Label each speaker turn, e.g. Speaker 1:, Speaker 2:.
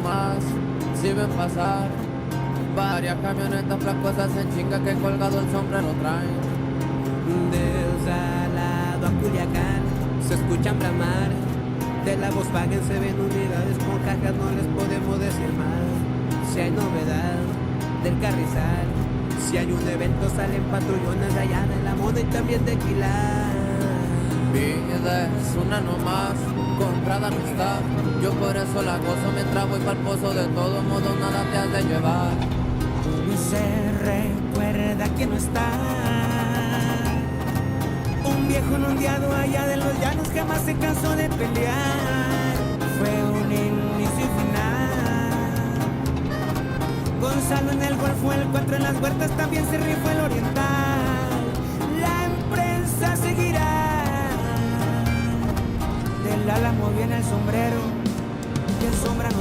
Speaker 1: nomás, si ven pasar varias camionetas flacosas en chinga que colgado el sombrero traen.
Speaker 2: De Salado a Culiacán se escuchan bramar. De la Volkswagen se ven unidades con cajas, no les podemos decir más. Si hay novedad del Carrizal, si hay un evento salen patrullones de allá de la moda y también de Quilar.
Speaker 1: Vida es una nomás, comprada no está. Yo por eso la gozo mientras voy pa'l pozo. De todo modo nada te has de llevar.
Speaker 2: Se recuerda que no está un viejo ondeado allá de los llanos, jamás se cansó de pelear. Fue un inicio y final. Gonzalo en el Golfo, el 4 en las huertas, también se rifó el Oriental. La empresa seguirá. Del Álamo viene el sombrero, que sombra nos